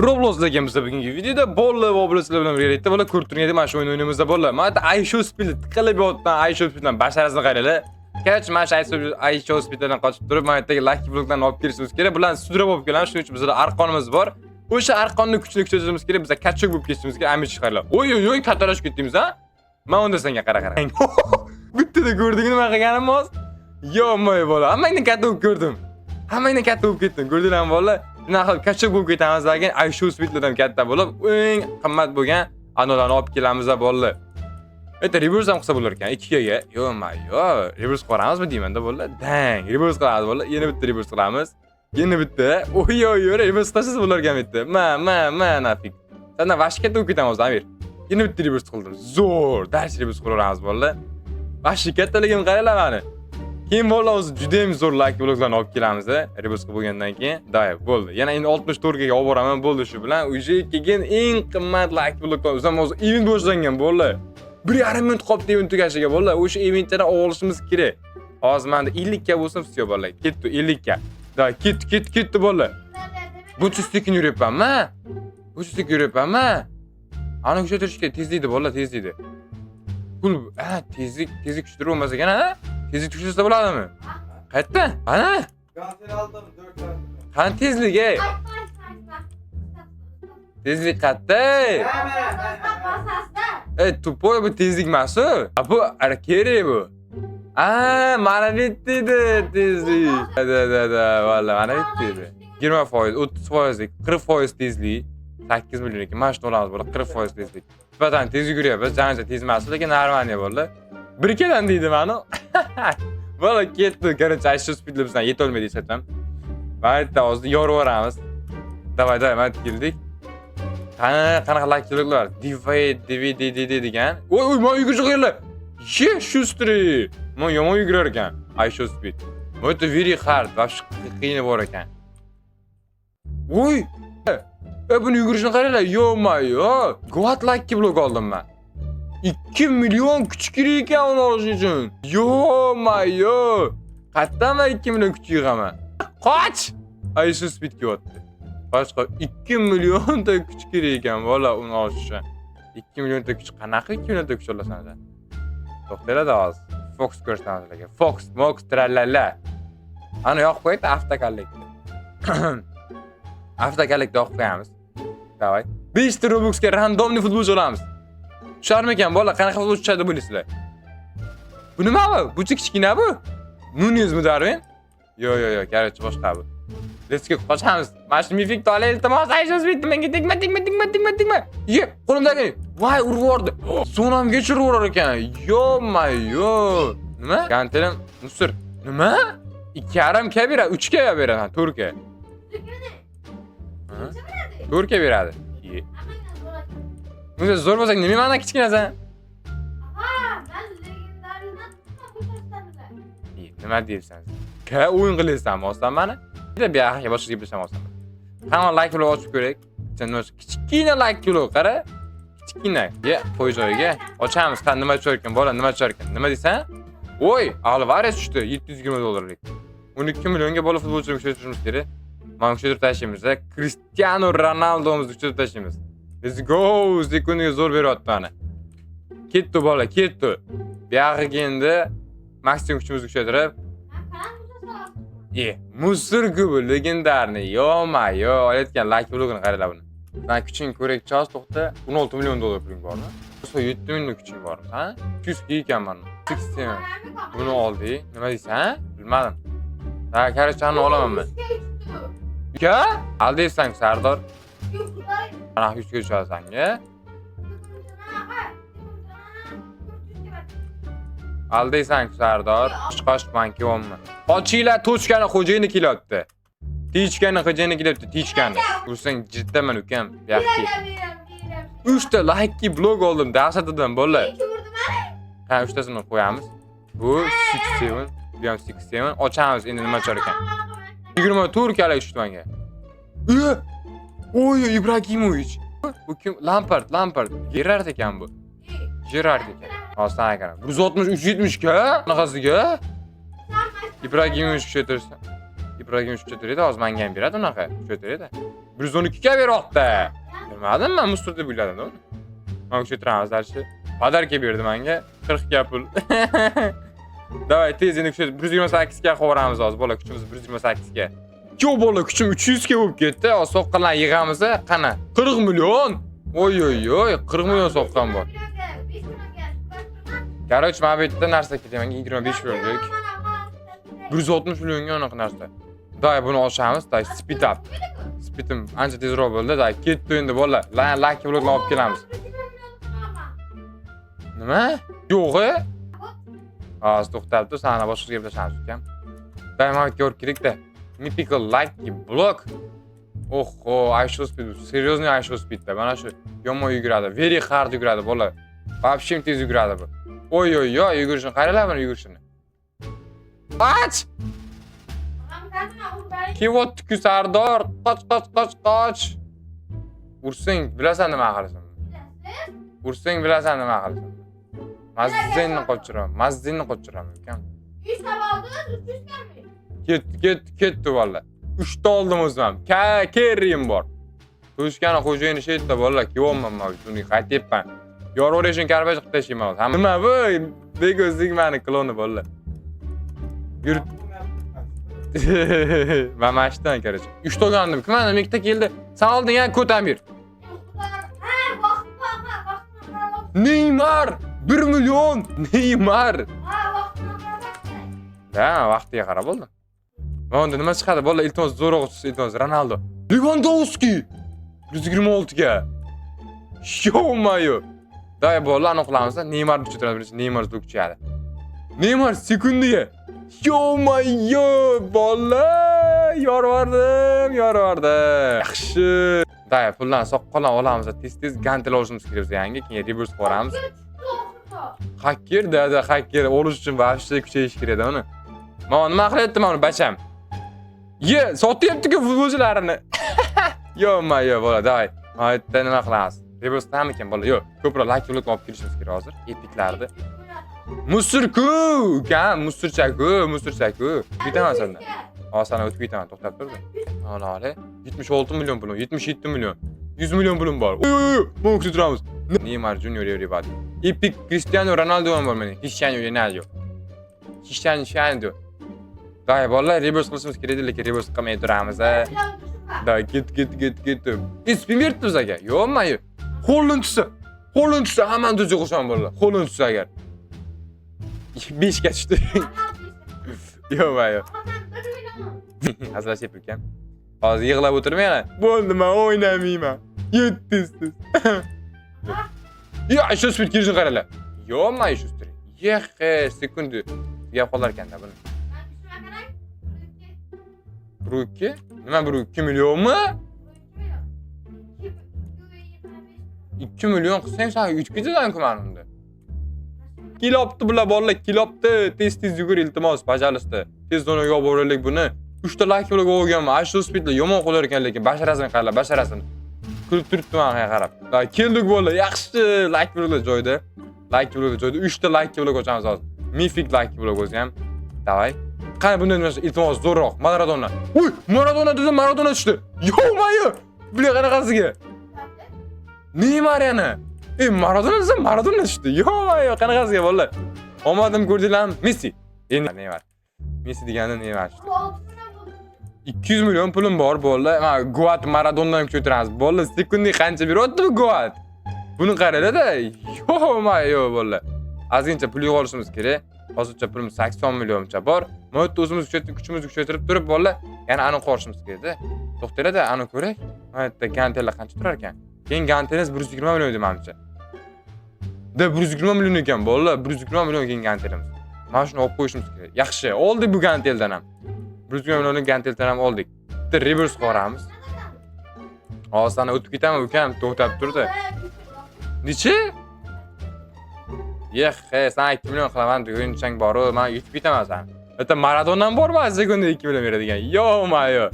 Roblox'dagi biz bugungi videoda bolalar va obrazlar bilan birgalikda bola ko'rib turgan mana shu o'yin o'ynaymiz bola. Mana Aisho Speed tiqilib yotgan Aisho Speeddan basharasini qaranglar. Kecha mana shu Aisho Speeddan qochib turib, mana bu Lucky Blocklarni olib kelishimiz kerak. Bularni sudrab olib kelamiz. Shuning uchun bizda arqonimiz bor. O'sha arqonni kuchli kuchaytirishimiz kerak. Bizga kachok bo'lib ketishimiz kerak. Amir chiqarlar. Oy, katalashib ketdimiz, ha? Men unda senga qara. Bittada ko'rdingmi nima qilganimiz? Yo-moy bola. Hammangni katta bo'lib ko'rdim. Hammangni katta bo'lib ketdim. Ko'rdinglarmi bola? Bunaqa kachok bo'lib ketamiz degan Aisho Speedlardan katta bo'lib, eng qimmat bo'lgan anolarni olib kelamiz bolalar. Reverse ham qilsa bo'lar ekan 2 ga. Yo, reverse qilamizmi deymanda bolalar? Dang, reverse qilamiz bolalar. Yana bitta reverse qilamiz. Yana bitta. Oy, reverse qilsangiz bo'lar ekan bitta. Nafik. Sendan vashga katta bo'lib ketamiz, Amir. Yana bitta reverse qildim. Zo'r, dars reverse qilamiz bolalar. Vashga kattaligini qaranglar mana. Keyin bola o'zi juda ham zo'r Lucky Blocklarni olib kelamiz, reverse qilib bo'lgandan keyin. Day, bo'ldi. Yana endi 64 ga olib boraman, bo'ldi shu bilan. Uje kelgan eng qimmat Lucky Blocklar o'zim event boshlangan bo'ldi. 1,5 minut qoldi event tugashiga bo'ldi. O'sha eventdan olishimiz kerak. Hozir menda 50 ga bo'lsin, sizga bolalar. Ketdi 50 ga. Day, ketdi bolalar. Buncha sekin yuryapman-mi? Buncha sekin yuryapman-mi? Ani kuchaytirishga tezlikni bolalar, tezlikni. Pul, tezlik kuchaytirib bo'lmasa ekan, ha? Tezlik tushirsa bo'ladimi? Qayerda? Ana? Gantel aldım 4 tane. Qani tezlik, ey? Tezlik qayerda? Tupoy bu tezlik emas-ku. Bu kerak bu. Mana bitta edi tezlik. Da, valla mana bitta edi. 20%, 30%, 40% tezlik. 8 million ekan. Mana shuni olamiz bo'ladi, 40% tezlik. Nisbatan tez yuguryapmiz, ancha tez emas, lekin normaliy bo'ldi. Bir kedan deydi mani. Bola ketdi, qarang, Aisho Speedlar bizdan yeta olmaydi esatam. Mayda hozir yorib yuboramiz. Davay, mana keldik. Qanaqa Lucky Blocklar? DVD degan. Oy, men yugurishga qo'yinglar. Shustri. Men yomon yugurar ekan. Aisho Speed. Bu very hard, вообще qiyin bor ekan. Oy! Buni yugurishni qaranglar. Yo-mayo. Goat Lucky Block oldim men. 2 milyon kuch kerak ekan uni olish uchun. Yo-mayo. Qatdan 2 milyon kuch yig'aman. Qoch! Aisho Speed ketdi. Boshqa 2 millionta kuch kerak ekan bola uni olish uchun. 2 millionta kuch qanaqa 2 millionta kuch olasan? To'xtanglar hozir. Fox ko'rsatamiz sizlarga. Fox, trallala. Ana yoqib qo'yib avtokallikni. Avtokallikni yoqib qo'yamiz. Davay. 5 ta Robuxga randomli futbolchi olamiz. Tusharmi ekan bola, qanaqa futbolchi tushadi bilasizlar? Bu nima bu? Bu kichkina bu? Nunezmi Darwin? Yo, kerak boshqa bu. Let's go, qochamiz. Mana shu mifik olay, iltimos, Aisho Speed, menga tegma. Ye, qo'limdagi. Voy, urib yubordi. Sonamgacha urib yurar ekan. Yo-mayo. Nima? Gantelim, Musir. Nima? 2,5 ga beradi, 3 ga beradi, 4 ga. 4 ga beradi. Bunga zo'r bo'lsa, nima mana kichkinasan? Ben legendariydan tutdim. Nima deyapsan? O'yin qilyapsanmi, olsan mani? Bir yaxshi boshqa gaplasham olsan. Hamma Lucky Block ochib ko'rak. Sen kichkina Lucky Block qara. Kichkina. Qo'y joyiga. Ochamiz. Qani nima tushar ekan? Bola nima tushar ekan? Nima deysan? Voy, Alvarez tushdi. $720. 12 millionga bola futbolchini kuchaytirishimiz kerak. Mana kuchaytirib tashlaymiz. Cristiano Ronaldo'mizni kuchaytirib tashlaymiz. Let's go! Sekundiga zo'r beryapti mana. Ketdi bola, ketdi. Bu yerga endi maksimum kuchimizni kuchaytirib. Musir kubi legendarniy. Yo-mayo, olayotgan Lucky Block'ini qaranglar buni. Ben kuching ko'rak chos to'xta. $16 million puling bormi? Bo'lsa 7 million kuching bormi, ha? 200 ga ekanman. 60. Buni oldik. Nima deysan, ha? Bilmadim. Ha, karachani olaman men. Uka? Aldaysan, Sardor. Ana 3 ga tushasan-ga. Aldaysan, Sardor. Chiqashmanki olma. Ochinglar, tochkani xo'jayini kelyapti. Tichkani xo'jayini kelyapti, tichkani. Ursang jiddaman ukam, yaxshi. 3 ta Lucky Block oldim, dahshatidan bola. 2 vurdum ha. 3 tasini qo'yamiz. Bu 67, bu ham 67. Ochamiz endi nima chor ekan. 24 kala tushdi menga. Oy, Ibragimovich. Bu kim? Lampard. Gerard ekan bu. Gerard ekan. Ostan ekan. 160, 370 ga? Qanaqasiga? Ibragimovich kuchaytirsa. Ibragimovich kuchaytiradi, hozir menga ham beradi unaqa. Kuchaytiradi. 112 ga beryapti. Bilmadim, men mustur deb o'yladim, to'g'ri? Mana ko'chiramiz darchi. Podarka berdi menga 40 ga pul. Davay, tez endi 128 ga qo'yamiz hozir. Bola, kuchimiz 128 ga. Yo bola, kuchim 300 ga bo'lib ketdi. Soqqanlar yig'amiz, qana? 40 million. Oy oy oy, 40 million soqqan bor. Короче, men bu yerda narsa ketaman, 25 millionlik. 160 millionga anaqa narsa. Day buni olamiz, day speed up. Speedim ancha tezroq bo'ldi, day ketdi endi bola. Lucky blockni olib kelamiz. Nima? Yo'q-e? Hozir to'xtabdi, sana boshqa yerga tashlamiz ukam. Day men ko'rib kerak-da. Mythical Lucky Block. Oho, ISO speed, серьезный ISO speedda. Mana shu yomon yuguradi, very hard yuguradi bola. Вообще tez yuguradi bu. Oy oy oy, yugurishini qaralar buni yugurishini. Ach! Kim o'tdi-ku Sardor? Qoch. Ursang, bilasan nima qilasan? Ursang bilasan nima qilasan? Mazzinni qochiraman, ukam. 100 ta oldi, 300 gami. Ketdi valla. 3 ta oldim o'zim. Kerim bor. To'shkani xo'jayini shaytda valla, kiyolman men shuni qaytyapman. Yorug'lashini karbaj qilib tashlayman. Nima bu? Begozlik meni kloni valla. Yurib ben maçtan kardeşim. 3 togandım. Kim anam ikta keldi. Sen aldın ya Kotamir. Neymar 1 milyon. Neymar. Ha, vaqtiga qarab bo'ldi. Mana nima chiqadi? Bola iltimos zo'roq iltimos Ronaldo. Lewandowski 126 ga. Yo-mayo. Day bola aniqlamiz. Neymar kuchaytiradi. Neymar kuchayadi. Neymar sekundiga. Yo-mayo bola. Yorvardim. Yaxshi. Day puldan soqqalan olamiz. Tez gantel olishimiz kerak yangi. Keyin reverse qo'ramiz. Hacker da hacker olish uchun vaqtda kuchayish kerak uni. Mana nima qilyapti mana bacham? Ye, sotyapti-ku futbolchilarini. Yo-mayo bola, day. Maytda nima qilamiz? Reverse ta'mikan bola. Yo'q, ko'proq lucky block olib kelishimiz kerak hozir. Epiklarni. Musurku, ukam, musurchaku. Bitaman sendan. Hozir sana o'tib ketaman, to'xtab tur. Mana 76 million pulum, 77 million. 100 million pulum bor. Oy, bu kishi turamiz. Neymar Junior everybody. Epic Cristiano Ronaldo ham bor meni. Cristiano Ronaldo. Day bolalar reverse qilishimiz kerak, lekin reverse qilmay turamiz. Day git. Ismi berdi bizga. Yo'q-mayo. Qo'lin tusa hamma do'zi qo'shaman bolalar. Qo'lin tusa agar. 5 ga tushdi. Yo'q-mayo. Hazırlaşıp ekan. Hozir yig'lab o'tirmayman. Bo'ldi, men o'ynamayman. Yettisiz. Ya, shu speed kirishini qaralar. Yo'q-mayo shu speed. Yexe, sekundi. Gap qolar ekanda buni. Bruki? Nima bu 2 millionmi? 2 million qilsang sen 3 ketadan-ku menimda. Kilopti bular bolalar, kilopti. Tez yugur iltimos, bajarishdi. Tez zonaga olib boraylik buni. 3 ta like block olganman. Shu speedda yomon qo'lar ekan, lekin basharasini qaralar, basharasini. Kulib turibdi menga qarab. Keldik bolalar, yaxshi like block joyda. 3 ta like block ochamiz hozir. Mythic like block o'zi ham. Davay. Qani bundan nima iltimos zo'rroq. Maradona. Uy, Maradona tushdi. Yo-mayo. Bular qanaqasiga? Neymar yana. Maradona tushdi. Yo-mayo, qanaqasiga bolalar? Omadim ko'rdinglarmi? Messi. Endi Neymar. Messi degani Neymar tushdi. 200 million pulim bor bolalar. Mana Guat Maradondan ko'taramiz. Bolalar sekundi qancha beryapti bu Guat? Buni qaranglar-da. Yo-mayo bolalar. Ozgincha pul yig'olishimiz kerak. Hozircha pulimiz 80 millioncha bor. Mana o'zimiz kuchimizni kuchaytirib turib bolalar, yana aniq qo'rishimiz kerak-da. To'xtanglar-da, aniq ko'rak. Mana yerda gantellar qancha turar ekan? Keyin gantelingiz 120 million demoqchi. 120 million ekan bolalar, 120 million keyin gantelimiz. Mana shuni olib qo'yishimiz kerak. Yaxshi, oldik bu ganteldan ham. 120 millionlik ganteldan ham oldik. Bitta reverse qo'ramiz. Hozir sana o'tib ketaman, ukam, to'xtab turdi. Nechi? Yexe, sen 2 million qilaman deb o'yinchang bor-ku, men yutib ketaman sen. Bitta Maradondan bormi, sekunda 2 million beradigan. Yo-mayo.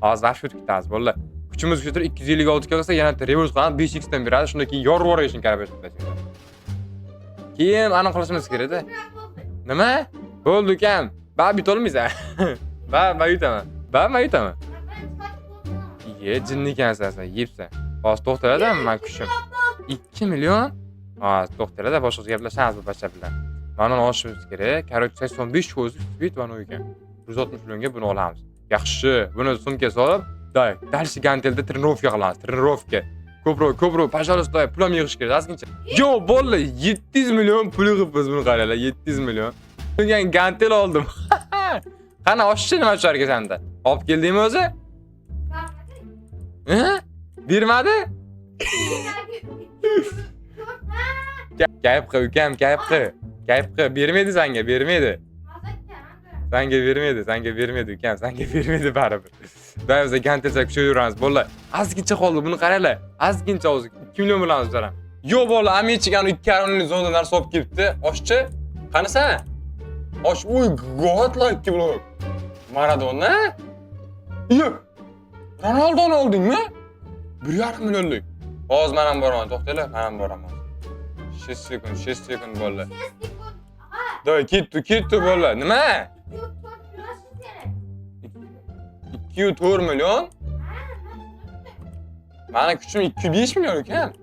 Hozir vaqt o'tib ketamiz bolalar. Kuchimiz kuchaytirib 256 ga qilsa, yana reverse qilib 5x dan beradi. Shundan keyin yorib yuborishni kerak bo'ladi. Keyin aniq qilishimiz kerak-da. Nima? Bo'ldi ukam. Ba bit olmaysan. Ba yutaman. Ye, jinni ekansan sen, yeyibsan. Hozir to'xtaladimi men kuchim? 2 million? Ha, to'xtalada boshqa gaplashamiz bu bacha bilan. Mana olishimiz kerak. Короче, 85 speed va ekan. 160 millionga buni olamiz. Yaxshi, buni sumkaga solib, dальше gantelda trenirovka qilamiz. Trenirovka. Ko'proq, пожалуйста, pulim yig'ish kerak, azgincha. Yo, bo'ldi, 700 million pul yig'ibmiz buni qaranglar, 700 million. Bunga gantel oldim. Qani oshchi nima ucharga senda? Olib keldingmi o'zi? Bermadi? Gap qil, ukam, gap qil. Gap qil, bermaydi senga, bermaydi. Senga bermaydi ukam, senga bermaydi baribir. Biz gantelcha kuchaytiramiz, bo'ldi. Azgincha qoldi, buni qaranglar. Azgincha o'zi 2 million bilan o'zlaram. Yo, bo'ldi, amichigan 2,5 million zonda narsa olib kelibdi. Oshchi, qani sen? Osh, uy, god like blog. Maradona? Yo. Ronaldo'ni oldingmi? 1,5 millionlik. Hozir men ham boraman, to'xtanglar, men ham boraman. 6 sekund bo'ldi. Doy, ketdi bo'ldi. Nima? 2,4 million? Meni kuchim 205 million ekan.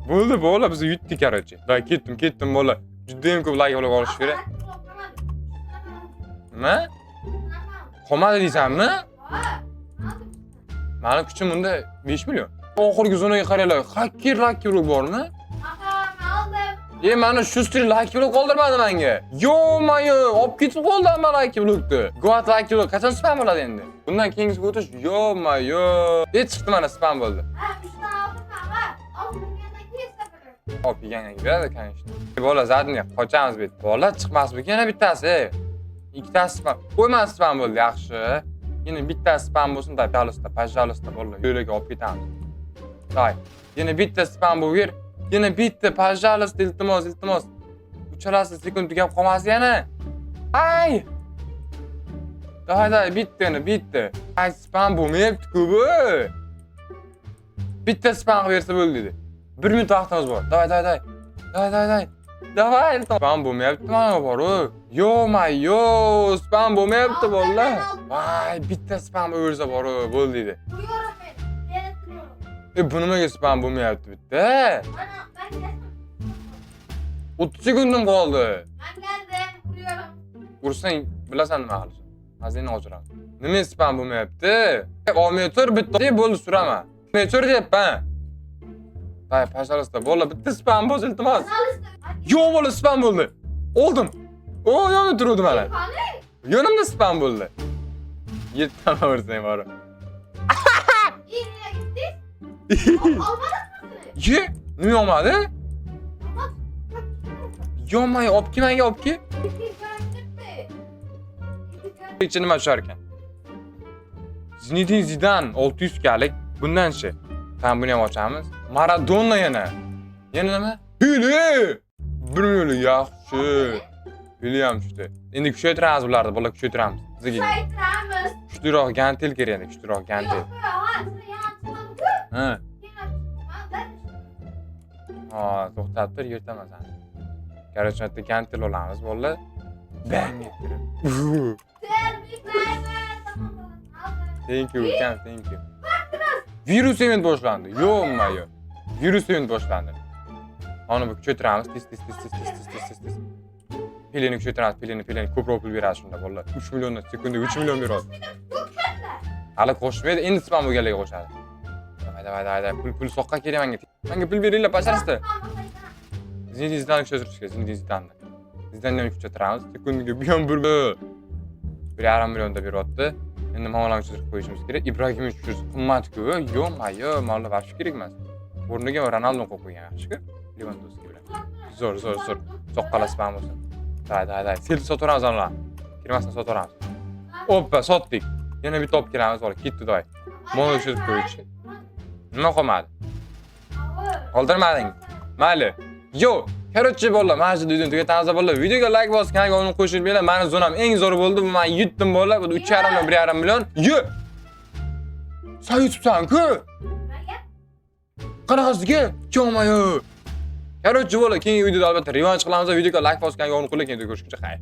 Bo'ldi, biz yutdik короче. Doy, ketdim bo'ldi. Juda ham ko'p like olish kerak. Nima? Qolmadi deysanmi? Meni kuchim unda 5 million. Oxirgi zonaga qaranglar. Hacker like bormi? Mana shu stil like qoldirmadi menga. Yo-mayo, olib ketib qoldi hamma like blokni. Goat like qachon spam bo'ladi endi? Bundan keyingi o'tish yo-mayo. Chiqdi mana spam bo'ldi. Olib yeganga beradi конечно. Bola zadniya qochamiz bet. Bola chiqmas bu yana bittasi. Ikkitasi spam. Qo'ymas spam bo'ldi, yaxshi. Yana bitta spam bo'lsin, pожалуйста, bo'ldi. Yo'lga olib ketamiz. Day. Yana bitta spam bo'l. Yana bitta, pожалуйста, iltimos. Uchalasi sekund tugab qolmas yana. Ay! Day, bitta. Ay, spam bo'lmayapti-ku bu. Bitta spam bersa bo'ldi dedi. 1 minut vaqtimiz bor. Day. Davay, spam bo'lmayapti mana bor-ku. Yo-mayo, spam bo'lmayapti bolalar. Vay, bitta spam o'rsa bor-ku, bo'ldi dedi. Bu nimaga spam bo'lmayapti bitta? 30 sekundim qoldi. Men keldim, kuruyorum. Ursang, bilasan nima qilishni. Hazina ochiraman. Nima spam bo'lmayapti? Olmay tur bitta bo'ldi surama. Men tur deyapman. Day, pожалуйста, bola bitta spam bo'lsa iltimos. Yo, bola spam bo'ldi. Oldim. O, yonib turuvdi mana. Yonimda spam bo'ldi. 7 tane ursang bor. Ye, nima olmadi? Yo-may, olib menga olib kel. Ichi nima tushar ekan? Zinedine Zidane 600 kalik. Bundan-chi. Tam buni ham ochamiz. Maradona yana. Yana nima? Pele! 1 million yaxshi. Pele ham tushdi. Endi kuchaytiramiz bularni, bola kuchaytiramiz. Sizga. Kuchliroq gantel kerak endi, kuchliroq gantel. Ha. Ha, to'xtab tur, yirtaman seni. Короче, bitta gantel olamiz, bolalar. Bang ettirib. Thank you, ukam, thank you. Virus event boshlandi. Yo-mayo. Virus event boshlandi. Onu bu kuchaytiramiz. Tez. Peleni kuchaytiramiz, peleni ko'proq pul beradi shunda bolalar. 3 million sekunda 3 million beradi. Hali qo'shmaydi, endi spam bo'lganlarga qo'shadi. Давай, pul soqqa kerak menga. Menga pul beringlar, пожалуйста. Zinedine Zidane kuchaytirish kerak, Zinedine Zidane. Zidane'ni kuchaytiramiz. Sekundiga 1,5 millionda beryapti. Endi mavlan kuchaytirib qo'yishimiz kerak. Ibrahimovich kuchaytirish qimmat-ku. Yo-mayo, mavla vaqti kerak emas. O'rniga Ronaldo'ni qo'yib qo'ygan yaxshi-ku. Lewandowski bilan. Zo'r. Soqqala spam bo'lsin. Day. Selfi sotaveramiz ana. Kirmasdan sotaveramiz. Oppa, sotdik. Yana bitta olib kelamiz, bola. Ketdi doy. Mono tushirib qo'yish. Nima qolmadi? Qoldirmading. Mayli. Yo, короче bolalar, mana shu videoni tugatamiz bolalar. Videoga like bosib, kanalga obuna qo'shib beringlar. Meni zonam eng zo'r bo'ldi. Bu men yutdim bolalar. Bu 3,5 million, 1,5 million. Yo! Sen yutibsan-ku? Qanaqasiga? Yo-mayo. Короче bolalar, keyingi videoda albatta revansh qilamiz. Videoga like bosib, kanalga obuna qiling. Keyin ko'rishguncha xayr.